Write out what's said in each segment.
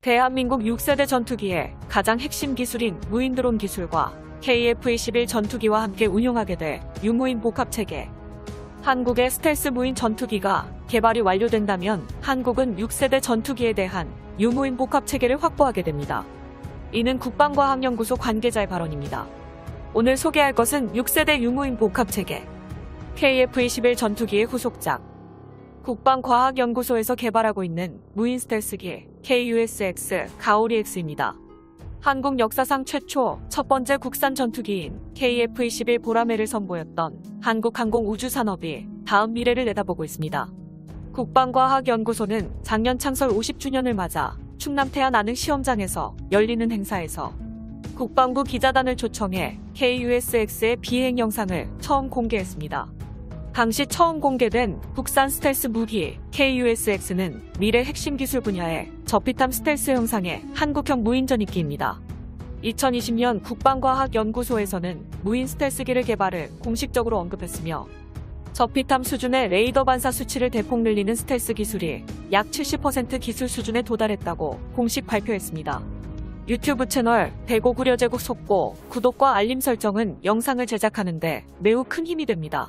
대한민국 6세대 전투기의 가장 핵심 기술인 무인드론 기술과 KF-21 전투기와 함께 운용하게 될 유무인 복합체계. 한국의 스텔스 무인 전투기가 개발이 완료된다면 한국은 6세대 전투기에 대한 유무인 복합체계를 확보하게 됩니다. 이는 국방과학연구소 관계자의 발언입니다. 오늘 소개할 것은 6세대 유무인 복합체계 KF-21 전투기의 후속작, 국방과학연구소에서 개발하고 있는 무인 스텔스기 KUSX 가오리-X입니다. 한국 역사상 최초 첫 번째 국산 전투기인 KF-21 보라매를 선보였던 한국항공우주산업이 다음 미래를 내다보고 있습니다. 국방과학연구소는 작년 창설 50주년을 맞아 충남 태안 안흥 시험장에서 열리는 행사에서 국방부 기자단을 초청해 KUSX의 비행 영상을 처음 공개했습니다. 당시 처음 공개된 국산 스텔스 무기 KUSX는 미래 핵심 기술 분야의 저피탐 스텔스 형상의 한국형 무인 전익기입니다. 2020년 국방과학연구소에서는 무인 스텔스기를 개발을 공식적으로 언급했으며 저피탐 수준의 레이더 반사 수치를 대폭 늘리는 스텔스 기술이 약 70% 기술 수준에 도달했다고 공식 발표했습니다. 유튜브 채널 대고구려제국 속보, 구독과 알림 설정은 영상을 제작하는데 매우 큰 힘이 됩니다.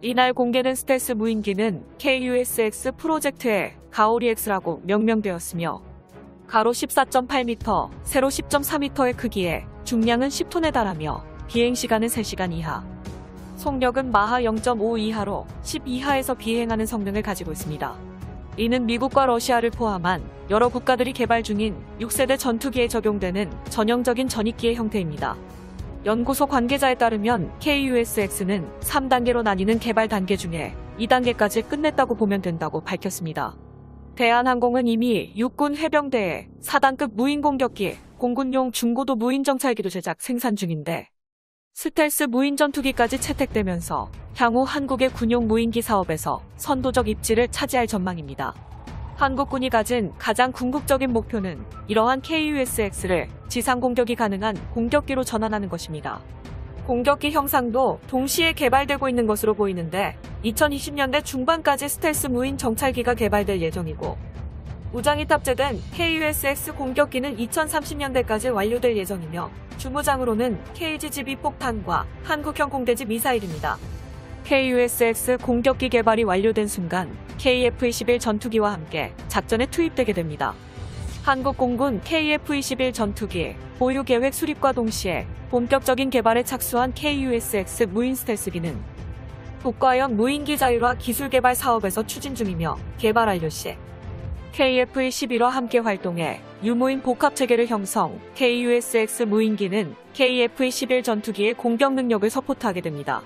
이날 공개된 스텔스 무인기는 KUSX 프로젝트의 가오리-X라고 명명되었으며 가로 14.8m, 세로 10.4m의 크기에 중량은 10톤에 달하며 비행시간은 3시간 이하, 속력은 마하 0.5 이하로 10 이하에서 비행하는 성능을 가지고 있습니다. 이는 미국과 러시아를 포함한 여러 국가들이 개발 중인 6세대 전투기에 적용되는 전형적인 전익기의 형태입니다. 연구소 관계자에 따르면 KUSX는 3단계로 나뉘는 개발 단계 중에 2단계까지 끝냈다고 보면 된다고 밝혔습니다. 대한항공은 이미 육군 해병대에 4단급 무인 공격기, 공군용 중고도 무인 정찰기도 제작 생산 중인데 스텔스 무인 전투기까지 채택되면서 향후 한국의 군용 무인기 사업에서 선도적 입지를 차지할 전망입니다. 한국군이 가진 가장 궁극적인 목표는 이러한 KUSX를 지상 공격이 가능한 공격기로 전환하는 것입니다. 공격기 형상도 동시에 개발되고 있는 것으로 보이는데 2020년대 중반까지 스텔스 무인 정찰기가 개발될 예정이고 무장이 탑재된 KUSX 공격기는 2030년대까지 완료될 예정이며 주무장으로는 KGB 폭탄과 한국형 공대지 미사일입니다. KUSX 공격기 개발이 완료된 순간 KF-21 전투기와 함께 작전에 투입되게 됩니다. 한국공군 KF-21 전투기 보유 계획 수립과 동시에 본격적인 개발에 착수한 KUSX 무인 스텔스기는 국가형 무인기 자율화 기술 개발 사업에서 추진 중이며 개발 완료 시 KF-21와 함께 활동해 유무인 복합체계를 형성, KUSX 무인기는 KF-21 전투기의 공격 능력을 서포트하게 됩니다.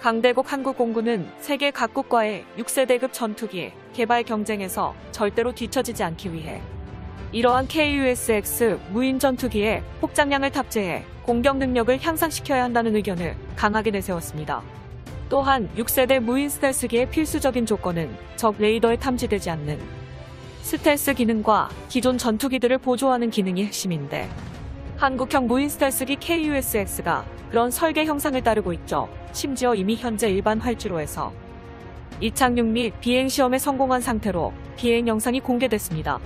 강대국 한국공군은 세계 각국과의 6세대급 전투기 개발 경쟁에서 절대로 뒤처지지 않기 위해 이러한 KUSX 무인 전투기에 폭장량을 탑재해 공격 능력을 향상시켜야 한다는 의견을 강하게 내세웠습니다. 또한 6세대 무인 스텔스기의 필수적인 조건은 적 레이더에 탐지되지 않는 스텔스 기능과 기존 전투기들을 보조하는 기능이 핵심인데 한국형 무인 스텔스기 KUSX가 그런 설계 형상을 따르고 있죠. 심지어 이미 현재 일반 활주로에서 이착륙 및 비행시험에 성공한 상태로 비행 영상이 공개됐습니다.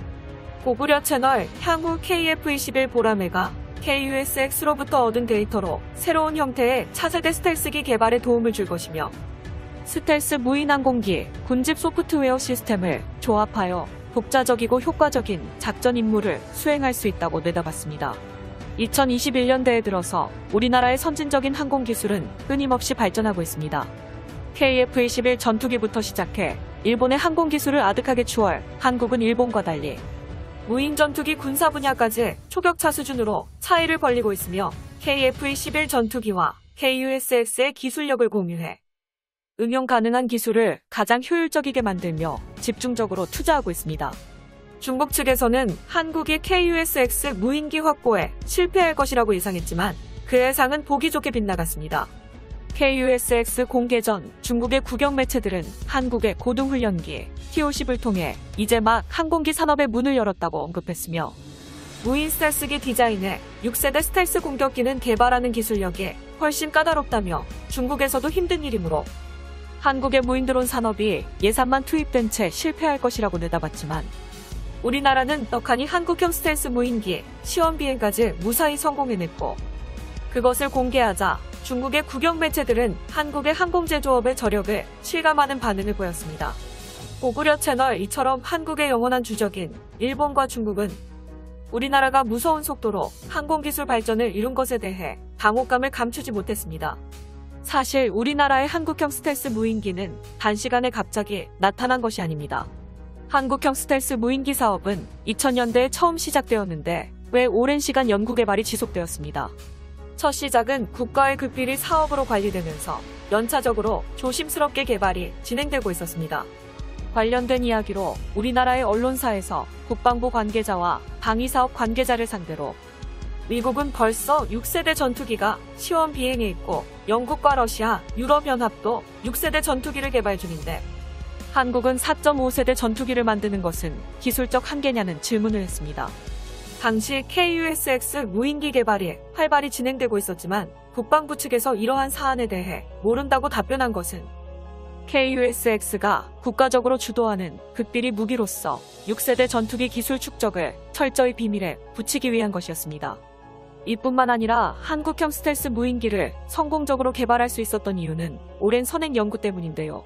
고구려 채널 향후 KF-21 보라매가 KUSX로부터 얻은 데이터로 새로운 형태의 차세대 스텔스기 개발에 도움을 줄 것이며 스텔스 무인 항공기, 군집 소프트웨어 시스템을 조합하여 독자적이고 효과적인 작전 임무를 수행할 수 있다고 내다봤습니다. 2021년대에 들어서 우리나라의 선진적인 항공기술은 끊임없이 발전하고 있습니다. KF-21 전투기부터 시작해 일본의 항공기술을 아득하게 추월, 한국은 일본과 달리 무인 전투기 군사 분야까지 초격차 수준으로 차이를 벌리고 있으며 KF-21 전투기와 KUSX의 기술력을 공유해 응용 가능한 기술을 가장 효율적이게 만들며 집중적으로 투자하고 있습니다. 중국 측에서는 한국이 KUSX 무인기 확보에 실패할 것이라고 예상했지만 그 예상은 보기 좋게 빗나갔습니다. KUSX 공개 전 중국의 국영 매체들은 한국의 고등훈련기 T-50을 통해 이제 막 항공기 산업의 문을 열었다고 언급했으며 무인 스텔스기 디자인에 6세대 스텔스 공격기는 개발하는 기술력이 훨씬 까다롭다며 중국에서도 힘든 일이므로 한국의 무인드론 산업이 예산만 투입된 채 실패할 것이라고 내다봤지만 우리나라는 떡하니 한국형 스텔스 무인기 시험 비행까지 무사히 성공해냈고, 그것을 공개하자 중국의 국영 매체들은 한국의 항공제조업의 저력을 실감하는 반응을 보였습니다. 고구려 채널 이처럼 한국의 영원한 주적인 일본과 중국은 우리나라가 무서운 속도로 항공기술 발전을 이룬 것에 대해 당혹감을 감추지 못했습니다. 사실 우리나라의 한국형 스텔스 무인기는 단시간에 갑자기 나타난 것이 아닙니다. 한국형 스텔스 무인기 사업은 2000년대에 처음 시작되었는데 왜 오랜 시간 연구 개발이 지속되었습니다. 첫 시작은 국가의 극비리 사업으로 관리되면서 연차적으로 조심스럽게 개발이 진행되고 있었습니다. 관련된 이야기로 우리나라의 언론사에서 국방부 관계자와 방위사업 관계자를 상대로 미국은 벌써 6세대 전투기가 시험 비행해 있고 영국과 러시아, 유럽연합도 6세대 전투기를 개발 중인데 한국은 4.5세대 전투기를 만드는 것은 기술적 한계냐는 질문을 했습니다. 당시 KUSX 무인기 개발이 활발히 진행되고 있었지만 국방부 측에서 이러한 사안에 대해 모른다고 답변한 것은 KUSX가 국가적으로 주도하는 극비리 무기로서 6세대 전투기 기술 축적을 철저히 비밀에 붙이기 위한 것이었습니다. 이뿐만 아니라 한국형 스텔스 무인기를 성공적으로 개발할 수 있었던 이유는 오랜 선행 연구 때문인데요.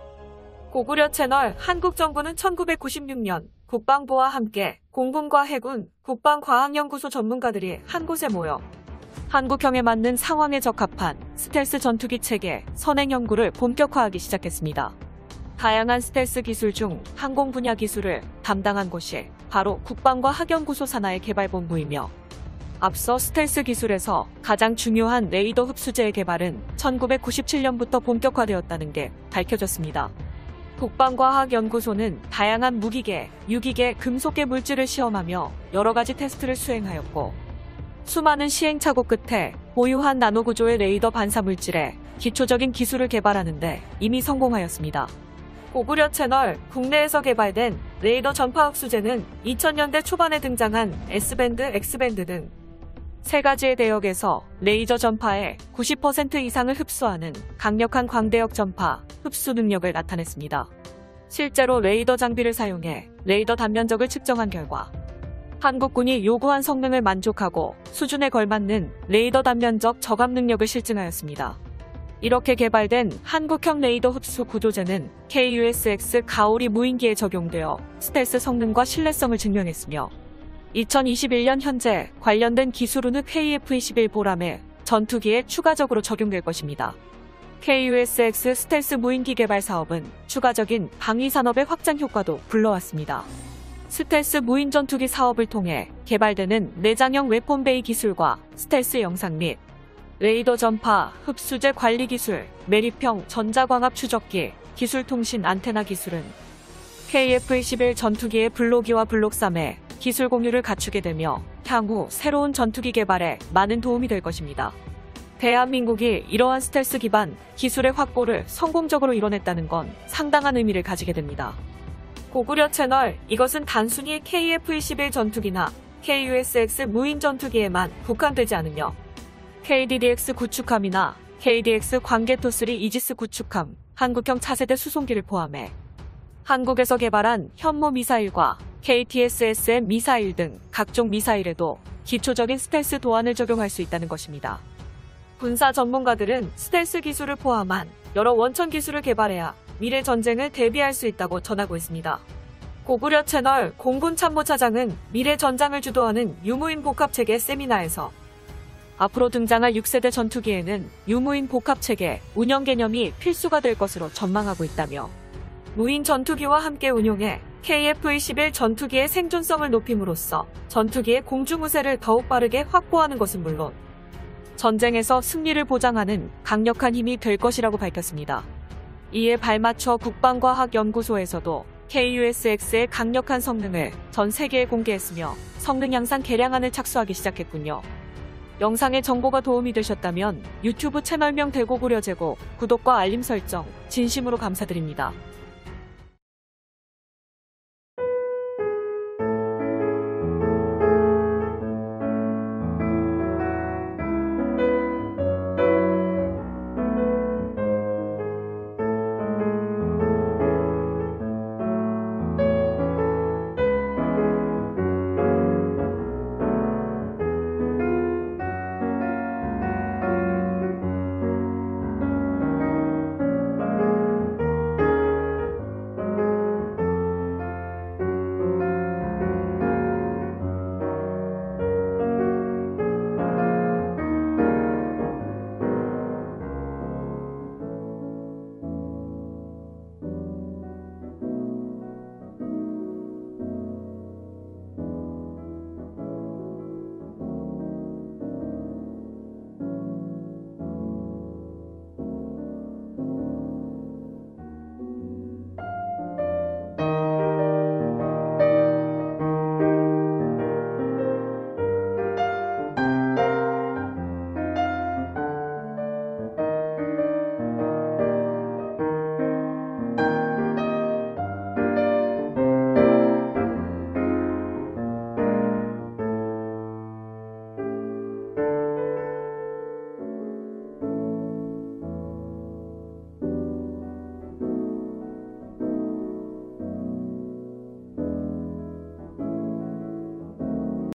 고구려 채널 한국정부는 1996년 국방부와 함께 공군과 해군, 국방과학연구소 전문가들이 한 곳에 모여 한국형에 맞는 상황에 적합한 스텔스 전투기 체계 선행 연구를 본격화하기 시작했습니다. 다양한 스텔스 기술 중 항공 분야 기술을 담당한 곳이 바로 국방과 학연구소 산하의 개발본부이며, 앞서 스텔스 기술에서 가장 중요한 레이더 흡수제의 개발은 1997년부터 본격화되었다는 게 밝혀졌습니다. 국방과학연구소는 다양한 무기계, 유기계, 금속계 물질을 시험하며 여러 가지 테스트를 수행하였고, 수많은 시행착오 끝에 보유한 나노구조의 레이더 반사 물질에 기초적인 기술을 개발하는데 이미 성공하였습니다. 고구려 채널 국내에서 개발된 레이더 전파 흡수제는 2000년대 초반에 등장한 S밴드, X밴드 등 세 가지의 대역에서 레이저 전파의 90% 이상을 흡수하는 강력한 광대역 전파 흡수 능력을 나타냈습니다. 실제로 레이더 장비를 사용해 레이더 단면적을 측정한 결과 한국군이 요구한 성능을 만족하고 수준에 걸맞는 레이더 단면적 저감 능력을 실증하였습니다. 이렇게 개발된 한국형 레이더 흡수 구조제는 KUSX 가오리 무인기에 적용되어 스텔스 성능과 신뢰성을 증명했으며, 2021년 현재 관련된 기술은 KF-21 보람의 전투기에 추가적으로 적용될 것입니다. KUSX 스텔스 무인기 개발 사업은 추가적인 방위산업의 확장 효과도 불러왔습니다. 스텔스 무인 전투기 사업을 통해 개발되는 내장형 웨폰베이 기술과 스텔스 영상 및 레이더 전파, 흡수제 관리 기술, 매립형 전자광합 추적기, 기술통신 안테나 기술은 KF-21 전투기의 블록 2와 블록 3의 기술 공유를 갖추게 되며 향후 새로운 전투기 개발에 많은 도움이 될 것입니다. 대한민국이 이러한 스텔스 기반 기술의 확보를 성공적으로 이뤄냈다는 건 상당한 의미를 가지게 됩니다. 고구려 채널, 이것은 단순히 KF-21 전투기나 KUSX 무인 전투기에만 국한되지 않으며 KDDX 구축함이나 KDX 광개토3 이지스 구축함, 한국형 차세대 수송기를 포함해 한국에서 개발한 현모 미사일과 KTSSM 미사일 등 각종 미사일에도 기초적인 스텔스 도안을 적용할 수 있다는 것입니다. 군사 전문가들은 스텔스 기술을 포함한 여러 원천 기술을 개발해야 미래 전쟁을 대비할 수 있다고 전하고 있습니다. 고구려 채널 공군참모차장은 미래 전장을 주도하는 유무인 복합체계 세미나에서 앞으로 등장할 6세대 전투기에는 유무인 복합체계 운영 개념이 필수가 될 것으로 전망하고 있다며, 무인 전투기와 함께 운용해 KF-21 전투기의 생존성을 높임으로써 전투기의 공중우세를 더욱 빠르게 확보하는 것은 물론 전쟁에서 승리를 보장하는 강력한 힘이 될 것이라고 밝혔습니다. 이에 발맞춰 국방과학연구소에서도 KUSX의 강력한 성능을 전 세계에 공개했으며 성능 향상 개량안을 착수하기 시작했군요. 영상의 정보가 도움이 되셨다면 유튜브 채널명 대고구려 제고 구독과 알림 설정 진심으로 감사드립니다.